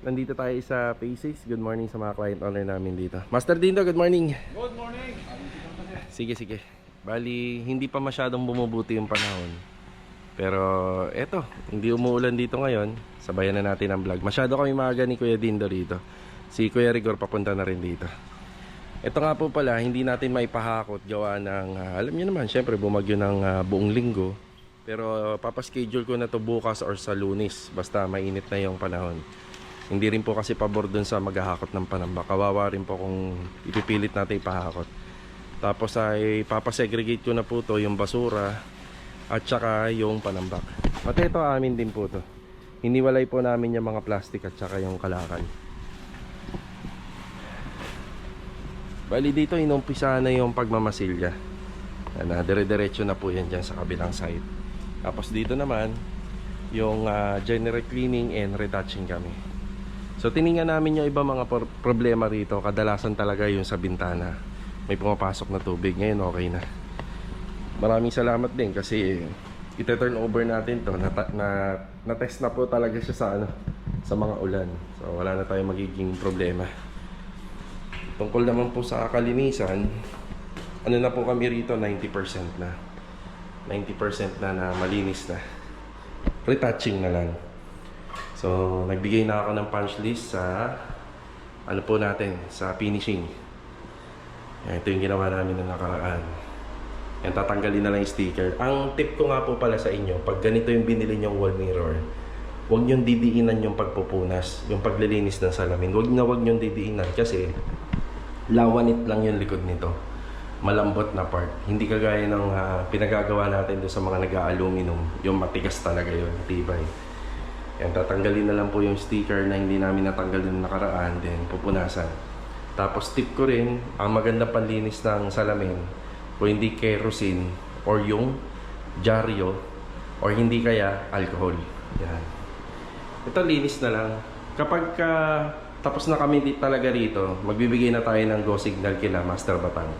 nandito tayo sa P6. Good morning sa mga client owner namin dito. Master Dindo, good morning. Good morning. Sige. Bali, hindi pa masyadong bumubuti yung panahon. Pero eto, hindi umuulan dito ngayon. Sabayan na natin ang vlog. Masyado kami maaga ni Kuya Dindo rito. Si Kuya Rigor papunta na rin dito. Ito nga po pala, hindi natin maipahakot gawa ng, alam niyo naman, syempre bumagyo ng buong linggo. Pero papaschedule ko na to bukas or sa Lunes. Basta mainit na yung panahon. Hindi rin po kasi pabor dun sa maghahakot ng panambak. Kawawa rin po kung ipipilit natin ipahakot. Tapos ay papasegregate ko na po to yung basura at saka yung panambak. Pati ito amin din po to. Hiniwalay po namin yung mga plastic at saka yung kalakal. Bali dito inumpisa na yung pagmamasilya. Dire-diretso na po yan dyan sa kabilang side. Tapos dito naman yung general cleaning and retouching kami. So tiningnan namin yung iba mga problema rito. Kadalasan talaga yung sa bintana. May pumapasok na tubig. Ngayon okay na. Maraming salamat din kasi ite-turn over natin to. Na-test na po talaga siya sa mga ulan. So wala na tayong magiging problema. Tungkol naman po sa kalinisan, ano na po kami rito, 90% na. 90% na malinis na. Retouching na lang. So, nagbigay na ako ng punch list sa ano po natin, sa finishing. Yan, ito yung ginawa namin ng nakaraan. Yan, tatanggalin na lang yung sticker. Ang tip ko nga po pala sa inyo, pag ganito yung binili nyong wall mirror, huwag nyong didiinan yung pagpupunas, yung paglilinis ng salamin. Huwag nyong didiinan kasi lawanit lang yung likod nito. Malambot na part. Hindi kagaya ng pinagagawa natin doon sa mga nag-aluminum. Yung matigas talaga yun, tibay. Yan, tatanggalin na lang po yung sticker na hindi namin natanggal yung nakaraan, then pupunasan. Tapos tip ko rin, ang maganda panlinis ng salamin, kung hindi kerosene or yung dyaryo or hindi kaya alcohol. Yan. Ito linis na lang. Kapag tapos na kami talaga rito, magbibigay na tayo ng go signal kila Master Batang,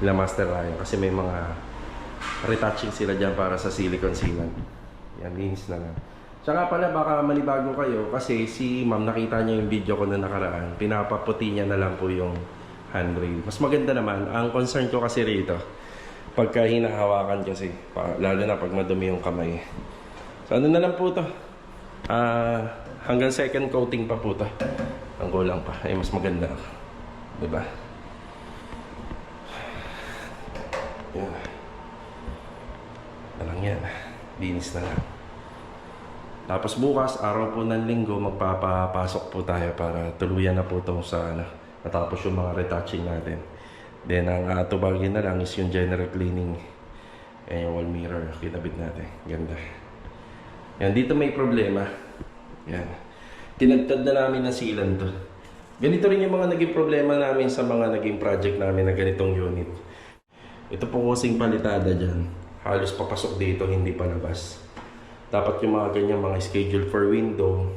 kila Master Ryan, kasi may mga retouching sila dyan para sa silicone sealant. Yan, linis na lang. Tsaka pala baka malibago kayo kasi si ma'am, nakita niya yung video ko na nakaraan, pinapaputi niya na lang po yung handrail. Mas maganda naman. Ang concern ko kasi rito, pagka hinahawakan kasi, lalo na pag madumi yung kamay. So ano na lang po to, hanggang second coating pa po to. Ang kulang pa, ay mas maganda, diba? Yan. Alang yan, linis na lang. Tapos bukas, araw po ng linggo, magpapapasok po tayo para tuluyan na po itong sa natapos yung mga retouching natin. Then ang tubagin na lang is yung general cleaning. Ayan yung wall mirror, kinabit natin. Ganda. Yan, dito may problema. Yan. Tinagtad na namin ng sealant to. Ganito rin yung mga naging problema namin sa mga naging project namin na ganitong unit. Ito po kasing palitada dyan. Halos papasok dito, hindi palabas. Dapat yung mga ganyan, mga schedule for window,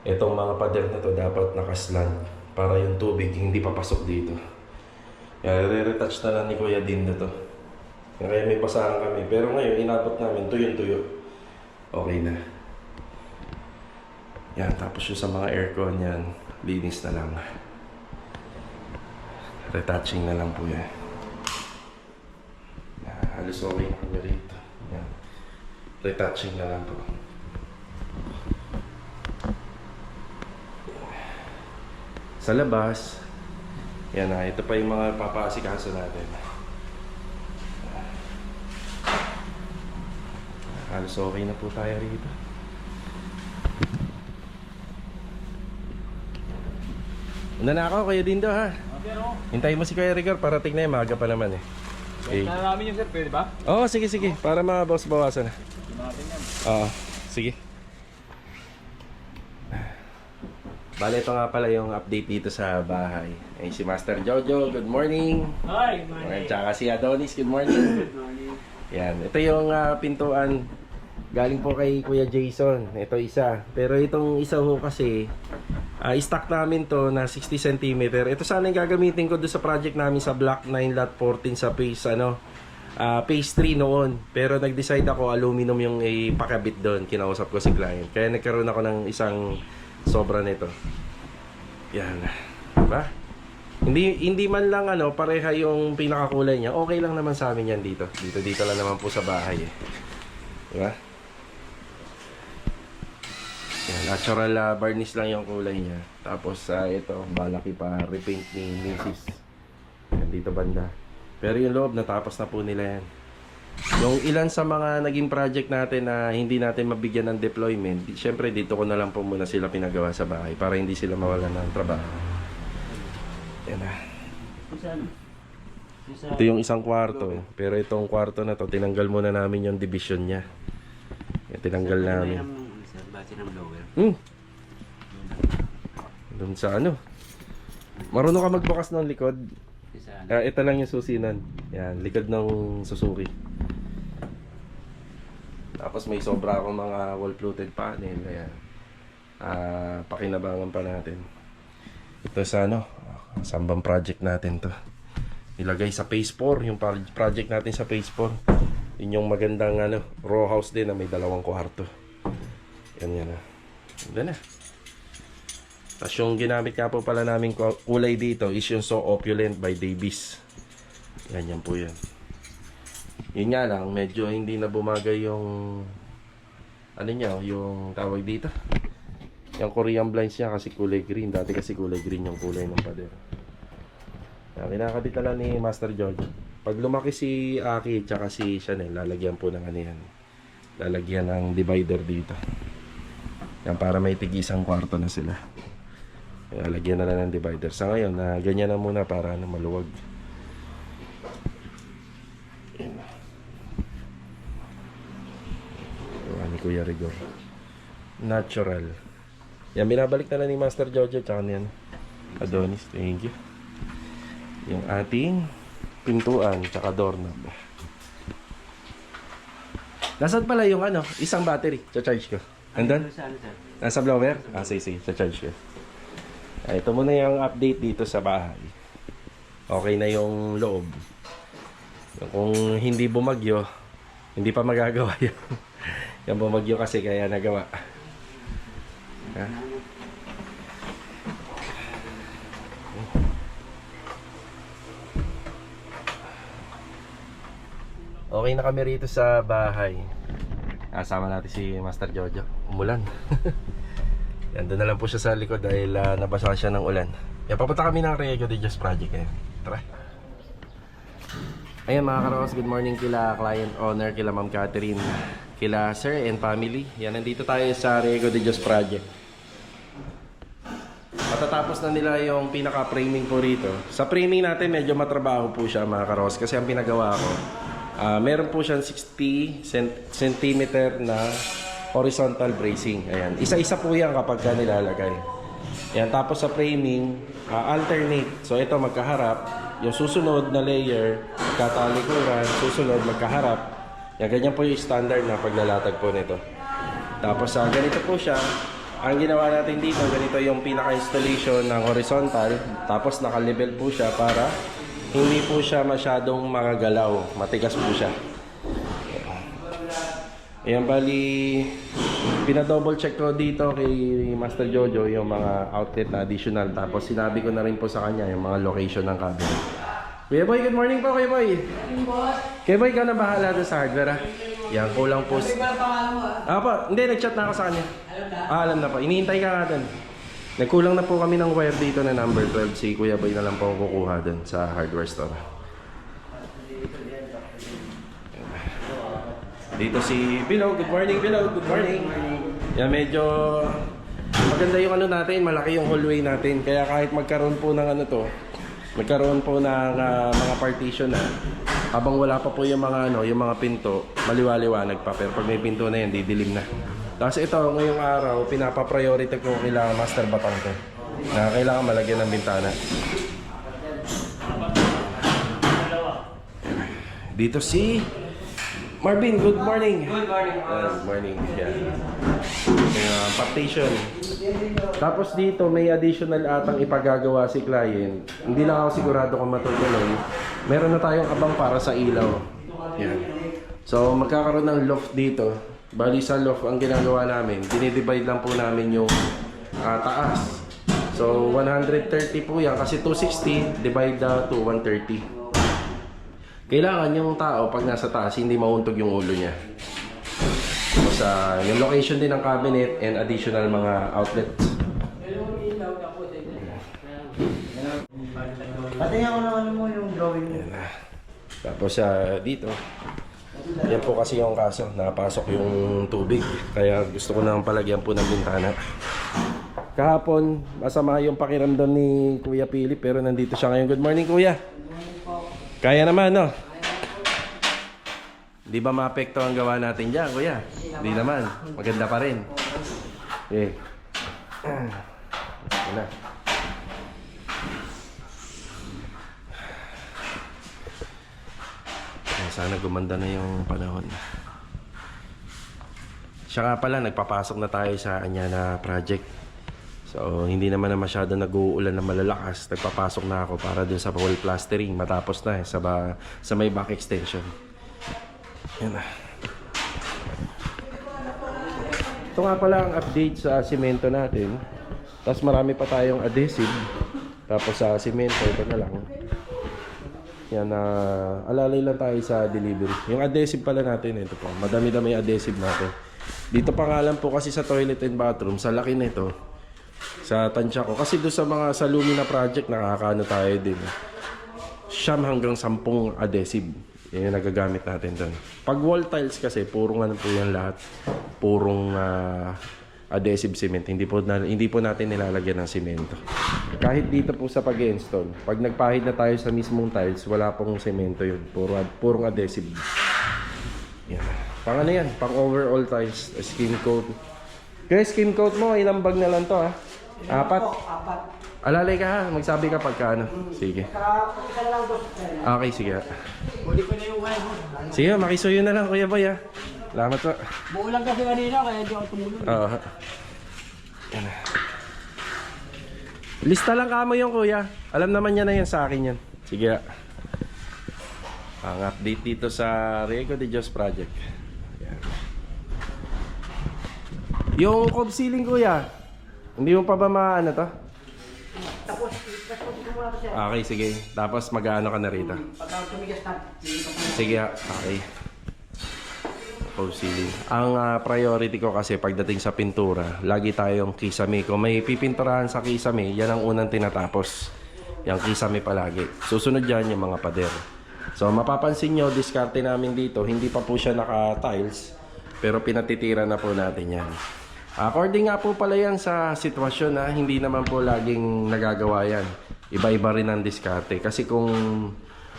itong mga pader na to dapat nakaslant para yung tubig hindi papasok dito. Kaya re-retouch na lang ni Kuya Dindo to. Kaya may pasahan kami. Pero ngayon, inabot namin tuyong-tuyo. Okay na. Yan, tapos yung sa mga aircon yan, linis na lang. Retouching na lang po yan. Halos okay na kami rito. Yan. Retouching na lang po. Sa labas, yan na, ito pa yung mga papaasikaso natin. Halos okay na po tayo rito. Una na ako, Kuya Dindo ha. Hintayin mo si Kuya Rigor, parating na yung maaga pa naman eh. Okay. Namin yung sir, pwede ba? Oo, sige. Para mabawas-bawasan na. Oo, sige. Bale, ito nga pala yung update dito sa bahay. Ay, si Master Jojo, good morning. Hi, morning. Tsaka si Adonis, good morning. Good morning. Yan, ito yung pintuan. Galing po kay Kuya Jason. Ito isa. Pero itong isa ho kasi, stock namin to na 60 cm. Ito sana yung gagamitin ko doon sa project namin sa Block 9 Lot 14 sa phase, phase 3 noon. Pero nag-decide ako aluminum yung ipakabit doon. Kinausap ko si client. Kaya nagkaroon ako ng isang sobra nito. Yan. Diba? Hindi man lang pareha yung pinakakulay niya. Okay lang naman sa amin yan dito. Dito lang naman po sa bahay eh. Diba? Yan, natural varnish lang yung kulay niya. Tapos ito, balaki pa repaint ni Mrs. Yan, dito banda. Pero yung loob, natapos na po nila yan. Yung ilan sa mga naging project natin na hindi natin mabigyan ng deployment, syempre dito ko na lang po muna sila pinagawa sa bahay para hindi sila mawalan ng trabaho. Yan na. Ito yung isang kwarto. Pero itong kwarto na to, tinanggal muna namin yung division niya. Yan, tinanggal namin. Doon sa marunong ka magbukas ng likod. Ito lang yung susinan. Yan, likod ng Suzuki. Tapos may sobra akong mga wall-fluted panel. Ayan. Pakinabangan pa natin. Ito sa sambang project natin to. Ilagay sa phase 4. Yung project natin sa phase 4. Yun yung magandang row house din na may 2 kwarto. Yan. Ganda na. Tapos yung ginamit nga po pala namin kulay dito is yung So Opulent by Davies. Yan po yan. Yun nga lang, medyo hindi na bumagay yung yung tawag dito. Yung Korean blinds niya kasi kulay green. Dati kasi kulay green yung kulay ng pader. Yan, kinakabit na lang ni Master George. Pag lumaki si Aki tsaka si Chanel, lalagyan po ng yan. Lalagyan ng divider dito. Yan, para may tig-isang kwarto na sila. Lagyan na lang ng divider. Sa ngayon, ganyan na muna para maluwag. Yan. Ni Kuya Rigor. Natural. Yan, binabalik na lang ni Master Jojo. Tsaka niyan. Adonis, thank you. Yung ating pintuan, tsaka doorknob. Nasaan pala yung isang battery? Cha-charge ko. Andun? Nasa blower? Sige. Cha-charge ko. Ito muna yung update dito sa bahay. Okay na yung loob. Kung hindi bumagyo, hindi pa magagawa yun. Yung bumagyo kasi kaya nagawa. Ha? Okay na kami rito sa bahay. Kasama natin si Master Jojo. Umulan. Yan, doon na lang po siya sa likod dahil nabasa siya ng ulan. Yan, papunta kami ng Riego de Dios Project. Tara. Ayan mga karos, good morning kila client owner, kila Ma'am Catherine, kila sir and family. Yan, nandito tayo sa Riego de Dios Project. Matatapos na nila yung pinaka-framing po rito. Sa framing natin medyo matrabaho po siya mga karos kasi ang pinagawa ko, meron po siyang 60 cm na horizontal bracing. Ayan. Isa-isa po yan kapag ka nilalagay. Ayan. Tapos sa framing, alternate. So ito magkaharap. Yung susunod na layer, magkatalikuran. Susunod magkaharap. Yan. Ganyan po yung standard na paglalatag po nito. Tapos ganito po siya. Ang ginawa natin dito, ganito yung pinaka-installation ng horizontal. Tapos naka-level po siya para hindi po siya masyadong magagalaw. Matigas po siya. Ayan, bali, pinadouble check ko dito kay Master Jojo yung mga outlet na additional. Tapos sinabi ko na rin po sa kanya yung mga location ng cabinet. Kuya Boy, good morning po Kuya Boy. Kuya Boy, ikaw na bahala doon sa hardware ha. Yan, kulang po. Hindi, nag-chat na ako sa kanya. Alam na po, iniintay ka nga doon. Nagkulang na po kami ng wire dito na number 12. Si Kuya Boy na lang po ang kukuha doon sa hardware store. Dito si Bilog. Good morning, Bilog. Good morning. Yan, medyo maganda yung natin. Malaki yung hallway natin. Kaya kahit magkaroon po ng magkaroon po ng mga partition na habang wala pa po yung mga yung mga pinto, maliwaliwanag pa. Pero pag may pinto na yan, didilim na. Tapos ito, ngayong araw, pinapa-priority ko kailangan master batang ko. Na kailangan malagyan ng bintana. Dito si Marvin, good morning. Good morning. Good morning. Yeah. Partition. Tapos dito may additional atang ipagagawa si client. Hindi lang ako sigurado kung matutuloy. Meron na tayong abang para sa ilaw. Yan. So magkakaroon ng loft dito. Bali sa loft ang ginagawa namin, dinidivide lang po namin yung taas. So 130 po yan kasi 260 divide to 130. Kailangan yung tao pag nasa taas hindi mauntog yung ulo niya. Tapos yung location din ng cabinet and additional mga outlets. Patingin ko naman mo yung drawing mo. Tapos dito, yan po kasi yung kaso, napasok yung tubig. Kaya gusto ko nang palagyan po ng bintana. Kahapon, masama yung pakiramdam ni Kuya Philip pero nandito siya ngayon. Good morning, Kuya. Kaya naman, no? Di ba maapekto ang gawa natin dyan, Kuya? Di naman. Maganda pa rin. Eh. Ito na. Sana gumanda na yung panahon. Siya nga pala, nagpapasok na tayo sa kanya na project. So, hindi naman na masyado nag-uulan na malalakas. Nagpapasok na ako para dun sa wall plastering. Matapos na sa may back extension. Yan na. Ito nga pala ang update sa simento natin. Tapos marami pa tayong adhesive. Tapos sa simento, ito na lang. Yan na alalay lang tayo sa delivery. Yung adhesive pala natin, ito po. Madami-dami yung adhesive natin. Dito pa nga lang po kasi sa toilet and bathroom, sa laki nito, sa tansya ko. Kasi doon sa mga sa Lumina project, nakakaano tayo din. 9 hanggang 10 adhesive. Yan yung nagagamit natin doon. Pag wall tiles kasi, purong ano po yan lahat. Purong adhesive cement. Hindi po natin nilalagyan ng semento. Kahit dito po sa pag-install, pag nagpahid na tayo sa mismong tiles, wala pong semento yun. Purong adhesive. Yan. Pang ano yan? Pang overall tiles. Skin coat. Kaya skin coat mo, ilang bag na lang to ha? 4? 4. Alalay ka ha? Magsabi ka pagka ano. Sige. Okay, sige. Huli ko na yung wine mo. Sige, makisuyo na lang Kuya Boy ha. Salamat po. Buo lang kasi kanina, kaya hindi ako tumulong. Oo. Yan na. Lista lang kamo yung Kuya. Alam naman niya na yan sa akin yan. Sige. Ang update dito sa Riego de Dios project. Yan. Yung cob ceiling Kuya, hindi mo pa ba maano to? Tapos ko muna kasi. Okay, sige. Tapos mag-ano ka na rito. Pagka tumigas na, Sige, okay. Cob ceiling. Ang priority ko kasi pagdating sa pintura, lagi tayong kisame. Kung may pipinturahan sa kisame, yan ang unang tinatapos. Yung kisame palagi. Susunod dyan yung mga pader. So mapapansin nyo, diskarte namin dito, hindi pa po siya naka-tiles, pero pinatitira na po natin yan. According nga po pala yan sa sitwasyon na hindi naman po laging nagagawa yan. Iba-iba rin ang diskarte. Kasi kung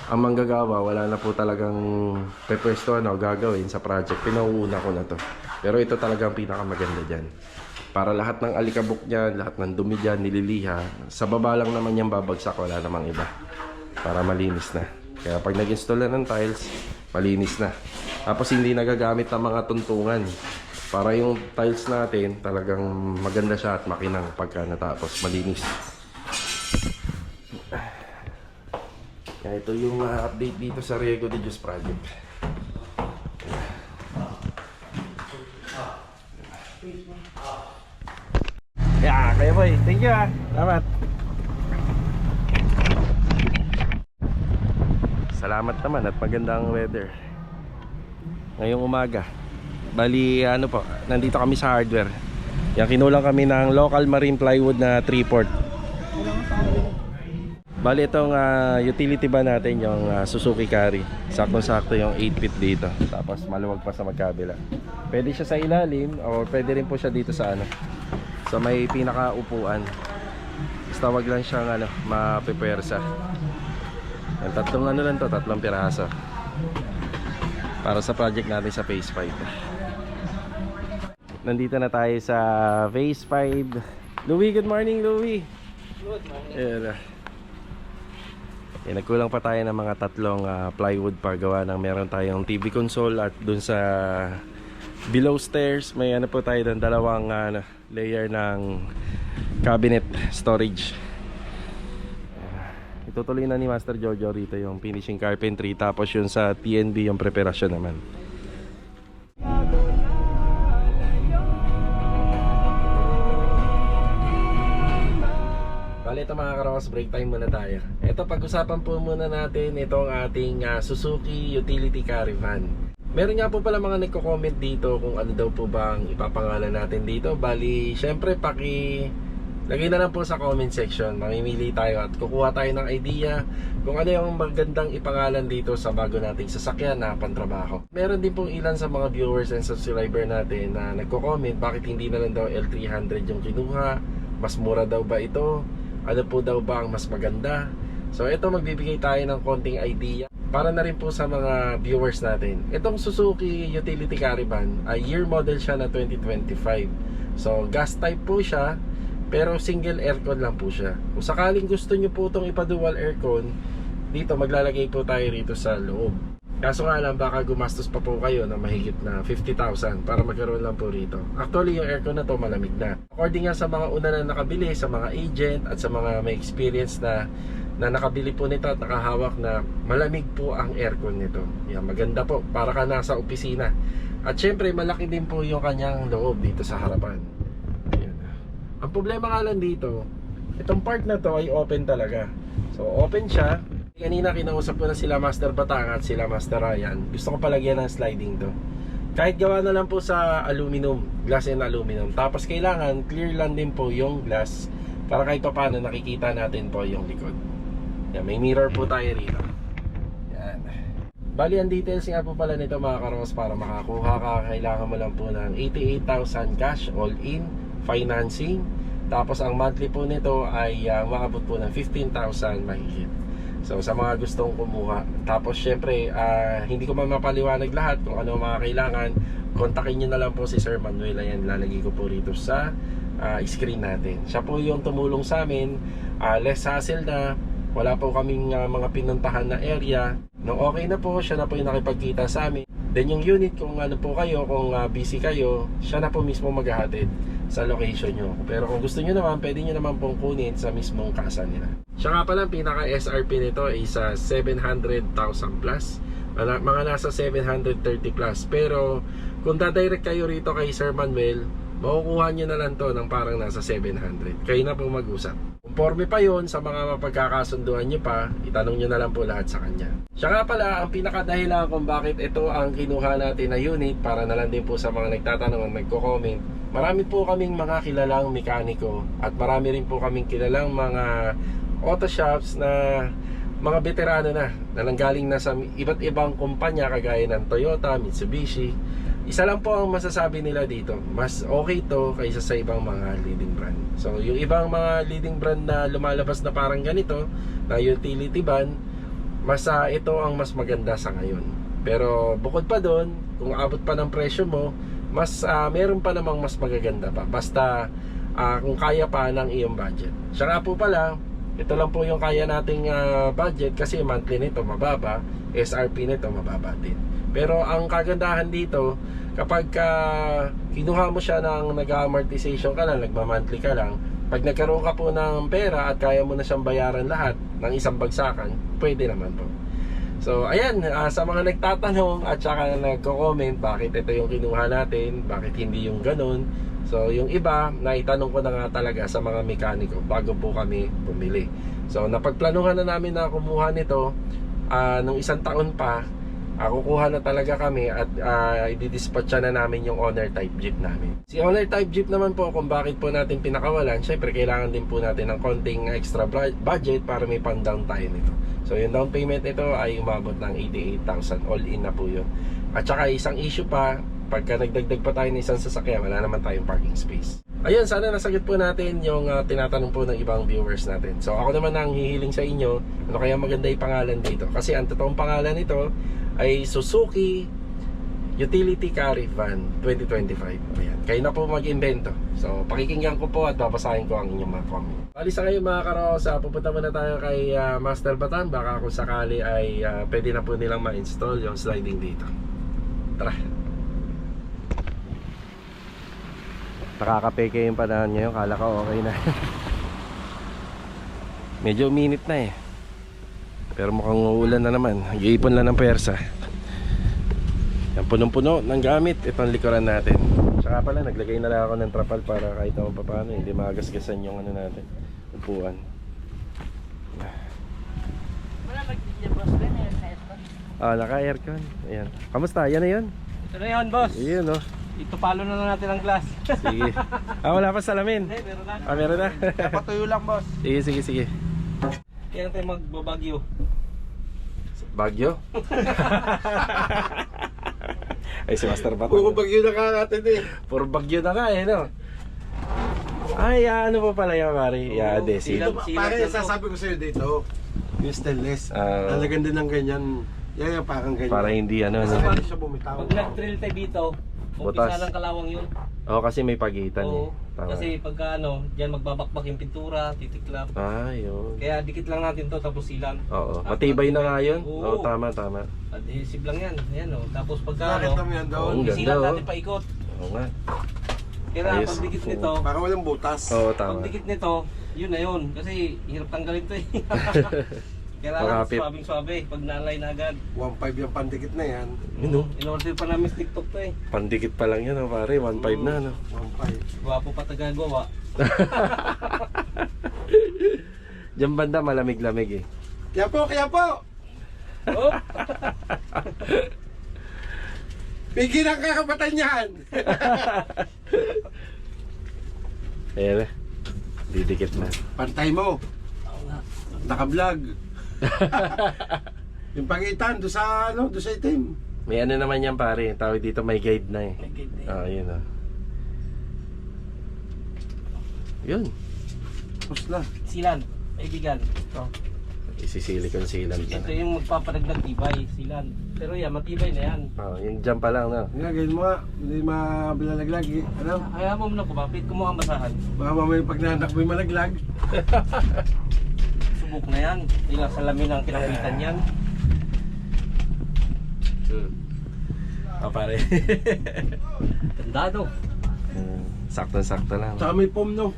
ang manggagawa, wala na po talagang pepwesto o gagawin sa project. Pinauuna ko na to. Pero ito talagang pinakamaganda dyan. Para lahat ng alikabok dyan, lahat ng dumi dyan, nililiha. Sa baba lang naman yung babagsak, wala namang iba. Para malinis na. Kaya pag nag-install na ng tiles, malinis na. Tapos hindi nagagamit ng mga tuntungan. Para yung tiles natin, talagang maganda siya at makinang pagka natapos, malinis. Kaya ito yung update dito sa Riego de Dios project. Yeah, kaya boy, thank you Salamat. Salamat naman at magandang weather ngayong umaga. Bali ano po, nandito kami sa hardware. Yan, kinulang kami ng local marine plywood na 3/4. Bali itong utility ba natin yung Suzuki Carry. Sakto-sakto yung 8 feet dito. Tapos maluwag pa sa magkabila. Pwede siya sa ilalim o pwede rin po siya dito sa ano. So may pinakaupuan. Basta wag lang siyang mapepersa. Yan, tatlong ano lang to, tatlong piraso. Para sa project natin sa Phase 5. Nandito na tayo sa Phase 5. Louie, good morning Louie. Good morning. Ayan. Nagkulang pa tayo ng mga tatlong plywood para gawa ng meron tayong TV console at dun sa below stairs may ano po tayo dun, dalawang layer ng cabinet storage. Itutuloy na ni Master Jojo rito yung finishing carpentry, tapos yun sa TNB yung preparasyon naman. ito mga karos, break time muna tayo. Ito, pag-usapan po muna natin itong ating Suzuki Utility Caravan. Meron nga po pala mga nagko-comment dito kung ano daw po bang ipapangalan natin dito. Bali, syempre lagay na lang po sa comment section. Mamimili tayo at kukuha tayo ng idea kung ano yung magandang ipangalan dito sa bago nating sasakyan na pantrabaho. Meron din pong ilan sa mga viewers and subscriber natin na nagko-comment bakit hindi na lang daw L300 yung kinuha. Mas mura daw ba ito? Ano po daw ba ang mas maganda? So ito, magbibigay tayo ng konting idea para na rin po sa mga viewers natin. Itong Suzuki Utility Caravan ay year model siya na 2025. So gas type po siya, pero single aircon lang po siya. Kung sakaling gusto nyo po itong ipa-dual aircon, dito maglalagay po tayo rito sa loob. Kaso nga lang, baka gumastos pa po kayo na mahigit na 50,000 para magkaroon lang po rito. Actually, yung aircon na to malamig na. According nga sa mga una na nakabili, sa mga agent at sa mga may experience na nakabili po nito at nakahawak, na malamig po ang aircon nito. Yan, maganda po, para ka nasa opisina. At syempre, malaki din po yung kanyang loob dito sa harapan. Yan. Ang problema nga lang dito, itong part na to ay open talaga. So open siya. Kanina kinausap ko na sila Master Batang at sila Master Ryan. Gusto ko palagyan ng sliding to. Kahit gawa na lang po sa aluminum, glass and aluminum. Tapos kailangan clear lang din po yung glass para kahit pa paano nakikita natin po yung likod. Yan, may mirror po tayo rito. Yan. Bali, ang details nga po pala nito mga karos, para makakuha ka, kailangan mo lang po ng 88,000 cash all in financing. Tapos ang monthly po nito ay makabot po ng 15,000 mahigit. So sa mga gustong kumuha. Tapos syempre, hindi ko mapaliwanag lahat kung ano mga kailangan. Kontakin nyo na lang po si Sir Manuel. Ayan, lalagay ko po rito sa screen natin. Siya po yung tumulong sa amin. Less hassle na. Wala po kaming mga pinuntahan na area. Nung okay na po, siya na po yung nakipagkita sa amin. Then yung unit, kung ano po kayo, kung busy kayo, siya na po mismo maghahatid sa location nyo. Pero kung gusto nyo naman, pwede nyo naman pong kunin sa mismong kasa nila. Siya nga pala, pinaka SRP nito ay sa 700,000 plus. Mga nasa 730 plus. Pero kung dadirect kayo rito kay Sir Manuel, makukuha nyo na lang to ng parang nasa 700. Kayo na po mag-usap. Conforme pa yon sa mga mapagkakasunduan nyo pa, itanong nyo na lang po lahat sa kanya. Siya nga pala, ang pinakadahilan kung bakit ito ang kinuha natin na unit, para na lang din po sa mga nagtatanong at nagko-comment. Marami po kaming mga kilalang mekaniko at marami rin po kaming kilalang mga auto shops na mga veterano na nanggaling na sa iba't ibang kumpanya kagaya ng Toyota, Mitsubishi. Isa lang po ang masasabi nila dito, mas okay to kaysa sa ibang mga leading brand. So yung ibang mga leading brand na lumalabas na parang ganito, na utility van, ito ang mas maganda sa ngayon. Pero bukod pa doon, kung abot pa ng presyo mo, meron pa namang mas magaganda pa. Basta kung kaya pa ng iyong budget. Siya nga po pala, ito lang po yung kaya nating budget, kasi monthly nito mababa, SRP nito mababa din. Pero ang kagandahan dito, kapag kinuha mo siya ng nag-amortization ka lang, nagma-monthly ka lang, pag nagkaroon ka po ng pera at kaya mo na siyang bayaran lahat ng isang bagsakan, pwede naman po. So ayan, sa mga nagtatanong at saka nagko-comment bakit ito yung kinuha natin, bakit hindi yung ganun. So yung iba, naitanong ko na nga talaga sa mga mekaniko bago po kami bumili. So napagplanuhan na namin na kumuha nito nung isang taon pa. Kukuha na talaga kami at i-dispatcha na namin yung owner type jeep namin. Si owner type jeep naman po, kung bakit po natin pinakawalan, syempre kailangan din po natin ng konting extra budget para may pan-down tayo nito. So yung down payment nito ay umabot ng 88,000, all in na po yun. At saka isang issue pa, pagka nagdagdag pa tayo ng isang sasakyan, wala naman tayong parking space. Ayun, sana nasagot po natin yung tinatanong po ng ibang viewers natin. So ako naman ang hihiling sa inyo, ano kaya maganda yung pangalan dito. Kasi ang totoong pangalan nito ay Suzuki Utility Caravan 2025. Ayan, kayo na po mag-invento. So pakikinggan ko po at babasahin ko ang inyong mga comment. Bali sa ngayon mga karos, pupunta muna tayo kay Master Batan. Baka kung sakali ay pwede na po nilang ma-install yung sliding dito. Tara. Nakakapeke yung panahon ngayon. Kala ko okay na. Medyo minute na eh. Pero mukhang uulan na naman. Iipon lang ng persa. Yan, punong-puno ng gamit itong likuran natin. Tsaka pala naglagay na lang ako ng trapal para kahit naman paano hindi magasgasan yung ano natin, upuan. Wala mag-boss din eh. Ah, naka-aircon. Ayan. Kamusta? Yan na yun. Ito na yun, boss. Ayun, oh. Ito palo na lang natin ang glass. Sige. Ah, wala pa salamin. Hindi, meron na. Ah, meron na. Patuyo lang, boss. Sige, sige, sige. Kaya tayo magbabagyo. Bagyo? Ay, si Master Bat. Puro bagyo na ka natin eh. Puro bagyo na nga eh, no? Ay, ano pa pala yan, pare? Yeah, desi. Silang- Pare, silang- sasabi ko sa'yo dito, yung stainless. Ah. Lalagyan din ng ganyan. Yan yung parang ganyan. Para hindi ano, Kasi no? hindi siya bumitaw. Pag nag-drill tayo dito, Butas. umpisa lang kalawang yun. Oo, kasi may pagitan eh. Oo. Tama. Kasi pagka ano, dyan magbabakbak yung pintura, titiklap. Ah, yun. Kaya dikit lang natin to tapos silang. Oo, matibay na nga yun. Oo, Oo. tama, tama. Adhesive lang yan. Ayan o. Tapos pagka Bakit ano, naman yan daw? Oo, ang ganda, silang oh. natin paikot. Oo nga. Kaya Ayos. pag dikit nito, Para walang butas. Oo, pag tama. dikit nito, yun na yun. Kasi hirap tanggalin to eh. Kailangan Makapit. swabing-swabe pag nalay na agad. 1.5 yung pandikit na yan. Yun, oh. In-order pa namin sa TikTok to eh. Pandikit pa lang yan, oh, pare. 1.5 na, no? 1.5. Gwapo pa tagagawa. Diyan banda, malamig-lamig eh. Kaya po, kaya po! Oh! Pigil ang kakapatan yan! Ayan, didikit na. Pantay mo. Naka-vlog. Yung pangitan, doon sa ano, doon sa itim. May ano naman yan, pare. Tawag dito, may guide na eh. May guide na eh. Ah, yun, oh. Yun. Tapos na. Silan, kaibigan. Ito. Isisilicon sealant na. Ito yung magpapadagdag tibay, silan. Pero yan, matibay na yan. Oh, yung dyan pa lang, no? Nga, ganyan mo nga. Hindi mabilalaglag eh. Ano? Kaya mo muna kumapit, kumuha ang basahan. Baka mamaya pag nanak mo yung malaglag. Subok na yan. Ilang salamin ang kinapitan yan. Ah, pare. Tandado. Sakto-sakto lang. Tsaka may foam no.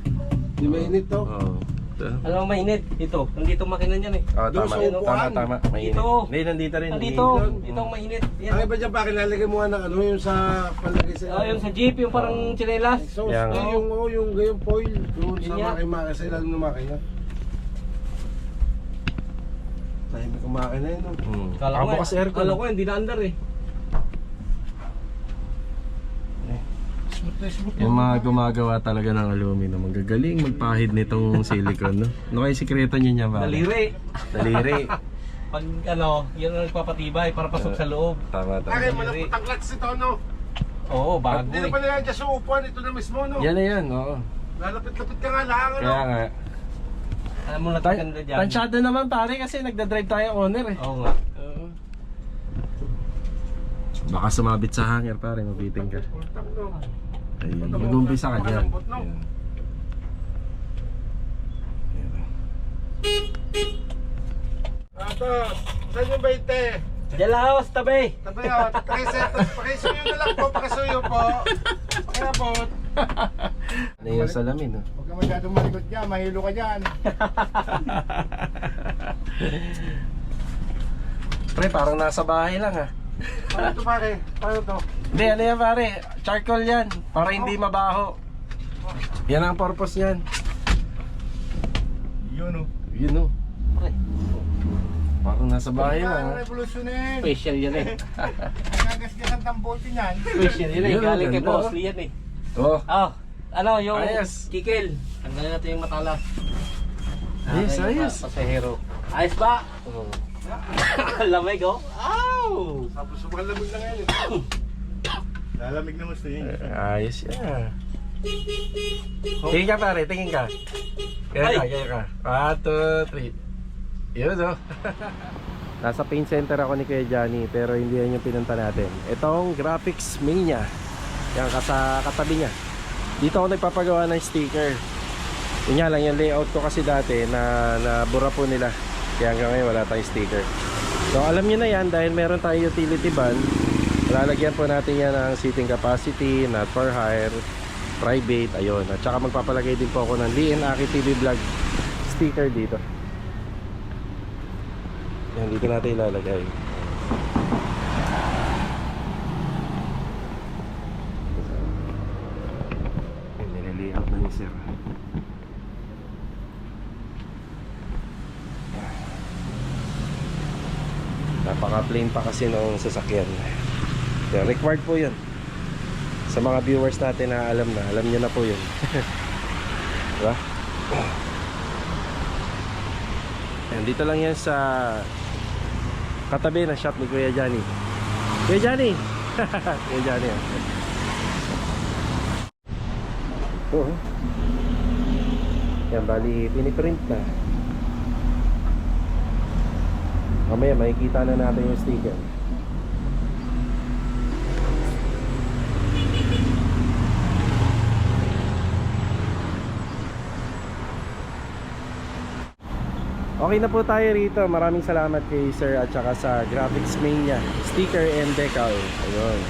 Hindi mainit to. Oo. Ito. Alam mo mainit? Ito, nandito makinan yan eh. Oh, Doon tama. sa Tama, upuan. tama. Mainit. Dito. Hindi, nandito rin. Nandito, Mainit. dito ang mainit. Ang Yan. iba dyan pa, kilalagay mo nga ng ano, yung sa palagay sa Oh, yung sa jeep, yung parang tsinelas. exhaust. Yan. Yung gayong foil. Doon Yun sa yan. makimaka, sa ilalim ng makina. Tahimik ang makina yun. No? Kala ko, Bukas aircon. kala ko hindi na andar eh. Smooth na smooth. Yung mga gumagawa talaga ng aluminum, magagaling magpahid nitong silicone, no? Ano kayo sikreto nyo niya, ba? Daliri. Daliri. Pag ano, yun ang nagpapatibay para pasok sa loob. Tama, Akin, tama. malapot ang clutch ito, no? Oo, bago Hindi na eh. pala yan dyan sa upuan, ito na mismo, no? Yan na yan, oo. Lalapit-lapit ka nga lang, ano? Kaya nga. Alam mo na ito ganda dyan. Tansyado naman, pare, kasi nagdadrive tayo owner eh. Oo nga. Oo. Baka sumabit sa hanger, pare, mabiting ka. Pultang, no? Ay, mag-umpisa ka dyan. Malambot, no? Yan. Atos, saan yung 20? Jalaos, tabi! Tabi o, pakisuyo na lang po, pakisuyo po. Pakabot. Ano yung salamin, no? Huwag ka masyadong malikot dyan, mahilo ka dyan. Pre, parang nasa bahay lang, ah. Paano to pare? Paano to? Hindi, ano yan, pare? Charcoal yan. Para hindi mabaho. Yan ang purpose yan. Yun o. Yun, no? Parang nasa bahay lang, Parang ah. revolusyonin. Special yan eh. Nagasgas ang tambote niyan. Special yan eh. Yun, Galing kay ganda, oh. Bosley yan eh. Oh. Oh, ano yung Ayos. kikil. Tanggalin natin yung matala. Ayos, yung ayos. Pasahero. Ayos ba? Oh. Lamig oh. Ow! Tapos sumalamig na ngayon. Lalamig na gusto yun. Ayos yan. Tingin ka, pare, tingin ka. Kaya ka. 1, 2, 3. Yun, oh. Nasa paint center ako ni Kuya Johnny, pero hindi yan yung pinunta natin. Itong Graphics Mania. Yan, katabi niya. Dito ako nagpapagawa ng sticker. Yun nga lang, yung layout ko kasi dati na nabura po nila. Kaya hanggang ngayon wala tayong sticker. So alam niyo na yan dahil meron tayong utility van. Lalagyan po natin yan ng seating capacity, not for hire, private, ayun. At saka magpapalagay din po ako ng Lee and Aki TV Vlog sticker dito. Yan, dito natin ilalagay. Yan, nilalayout na ni Sir. Baka plain pa kasi ng sasakyan. Kaya required po yun. Sa mga viewers natin na alam nyo na po yun. Diba? And dito lang yan sa katabi na shop ni Kuya Johnny. Kuya Johnny! Kuya Johnny. Oo. Yan, bali piniprint na. Mamaya makikita na natin yung sticker. Okay na po tayo rito. Maraming salamat kay Sir at saka sa Graphics Mania sticker and decal. Ayun.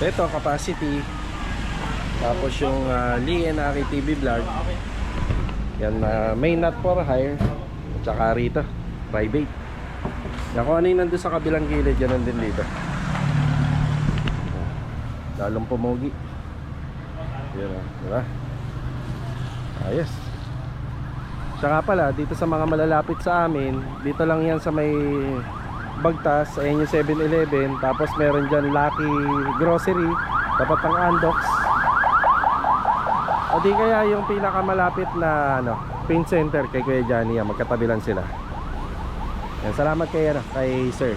Ito capacity. Tapos yung Lee and Aki TV vlog. Yan, main not for hire. At saka rito private. Yan, kung ano yung nandun sa kabilang gilid, ganun din dito. Lalong pumogi. Yan, diba? Ayos. Siya nga pala, dito sa mga malalapit sa amin, dito lang yan sa may Bagtas, ayun yung 7-Eleven, tapos meron dyan Lucky Grocery, tapat ng Andox. O di kaya yung pinakamalapit na paint center kay Kuya Johnny, yan, magkatabi lang sila. Yan, salamat kay Sir.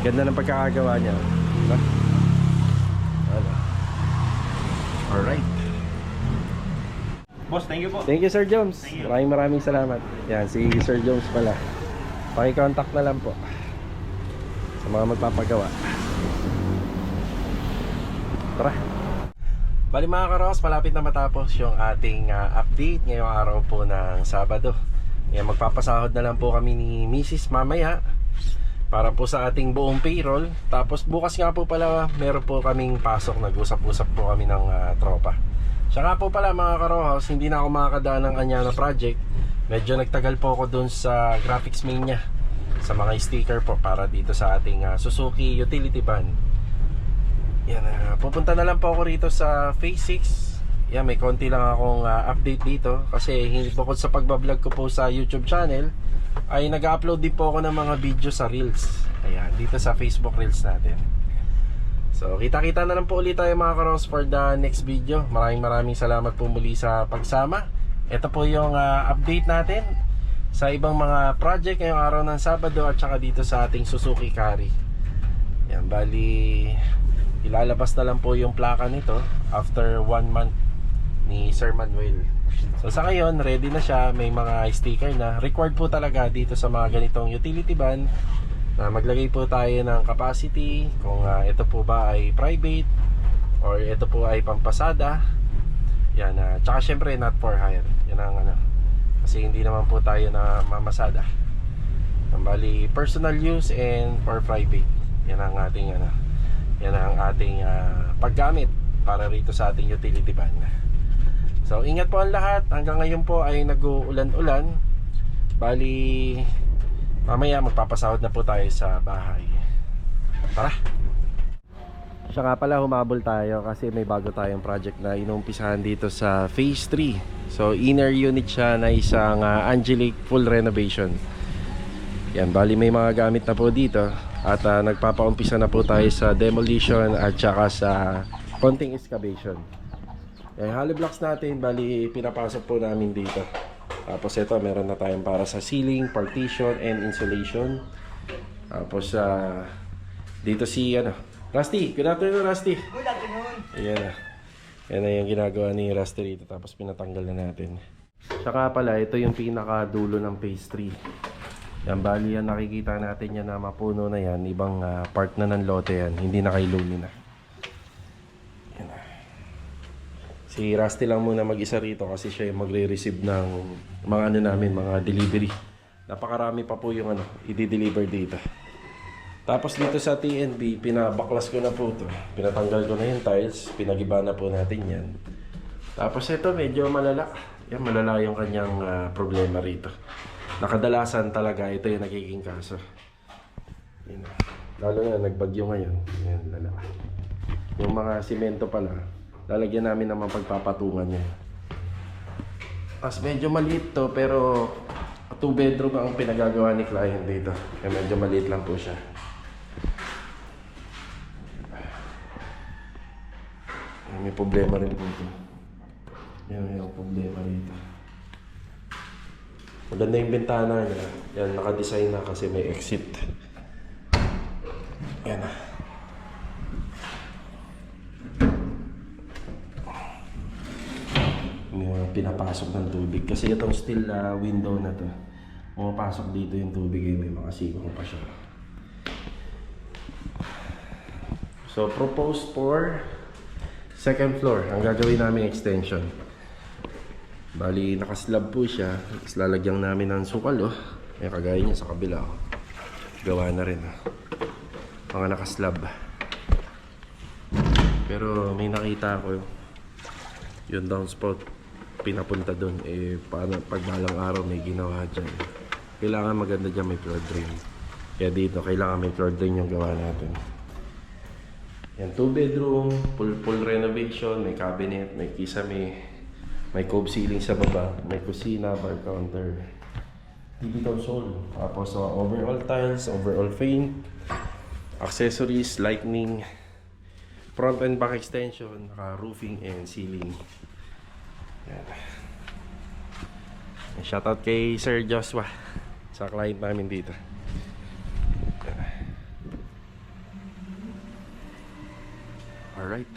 Ganda ng pagkakagawa niya. Diba? Alright. Boss, thank you po. Thank you, Sir Jones. Maraming salamat. Yan, si Sir Jones pala. Paki-contact na lang po sa mga magpapagawa. Tara. Bali mga karos, malapit na matapos yung ating update ngayong araw po ng Sabado. Yan, magpapasahod na lang po kami ni Mrs. mamaya para po sa ating buong payroll. Tapos bukas nga po pala meron po kaming pasok. Nag-usap-usap po kami ng tropa. Siya nga po pala mga karohos, hindi na ako makakadaan ng kanya na project. Medyo nagtagal po ako dun sa Graphics Mania sa mga sticker po para dito sa ating Suzuki utility van. Yan, pupunta na lang po ako rito sa Phase 6. Yan, may konti lang akong update dito kasi bukod sa pagbablog ko po sa YouTube channel ay nag-upload din po ako ng mga video sa Reels. Ayan, dito sa Facebook Reels natin. So, kita-kita na lang po ulit tayo mga karos for the next video. Maraming salamat po muli sa pagsama. Ito po yung update natin sa ibang mga project ngayong araw ng Sabado at saka dito sa ating Suzuki Carry. Yan, bali ilalabas na lang po yung plaka nito after 1 month ni Sir Manuel. So sa ngayon, ready na siya. May mga sticker na. Required po talaga dito sa mga ganitong utility van na maglagay po tayo ng capacity kung ito po ba ay private or ito po ay pampasada. Yan, tsaka syempre not for hire. Yan ang kasi hindi naman po tayo na mamasada. Bali personal use and for private. Yan ang ating yan ang ating paggamit para rito sa ating utility van. So ingat po ang lahat. Hanggang ngayon po ay nag-uulan-ulan. Bali mamaya magpapasahod na po tayo sa bahay. Tara. Siya nga pala, humabol tayo kasi may bago tayong project na inumpisahan dito sa Phase 3. So inner unit siya na isang Angelic full renovation. Yan, bali may mga gamit na po dito. At nagpapaumpisa na po tayo sa demolition at saka sa konting excavation. Yan, hollow blocks natin, bali pinapasok po namin dito. Tapos ito, meron na tayong para sa ceiling, partition, and insulation. Tapos dito si Rusty. Good afternoon, Rusty. Good afternoon. Ayan na. Yan na yung ginagawa ni Rusty rito. Tapos pinatanggal na natin. Saka pala, ito yung pinakadulo ng Phase 3. Yan, bali yan, nakikita natin yan na mapuno na yan. Ibang part na ng lote yan. Hindi na kay Lumi na. Yan na. Si Rusty lang muna mag-isa rito kasi siya yung magre-receive ng mga namin, mga delivery. Napakarami pa po yung i-deliver dito. Tapos dito sa TNB, pinabaklas ko na po ito. Pinatanggal ko na yung tiles, pinagiba na po natin yan. Tapos ito medyo malala. Yan, malala yung kanyang problema rito. Nakadalasan talaga, ito yung nagiging kaso. Yan. Lalo na nagbagyo ngayon. Yan, lala. Yung mga simento pala, lalagyan namin ng mga pagpapatungan niya. Tapos medyo maliit to, pero 2 bedroom ang pinagagawa ni client dito. Kaya medyo maliit lang po siya. May problema rin dito. Yan yung problema dito. Maganda yung bintana niya. Yan, naka-design na kasi may exit. Yan na. May mga pinapasok ng tubig. Kasi itong steel window na to, pumapasok dito yung tubig, may mga sibang pa siya. So, proposed for second floor. Ang gagawin namin extension. Bali, nakaslab po siya. Tapos lalagyan namin ng sukal, oh. May kagaya niya sa kabila, oh. Gawa na rin, oh. Mga nakaslab. Pero may nakita ko yung downspout pinapunta doon. Eh, paano pag balang araw may ginawa dyan. Kailangan maganda dyan, may floor drain. Kaya dito, kailangan may floor drain yung gawa natin. Yan, 2 bedroom, full renovation, may cabinet, may kisame, may cove ceiling sa baba, may kusina, bar counter, TV console, tapos overall tiles, overall paint, accessories, lighting, front and back extension, roofing and ceiling. Yan. Shoutout kay Sir Joshua sa client namin dito. Alright.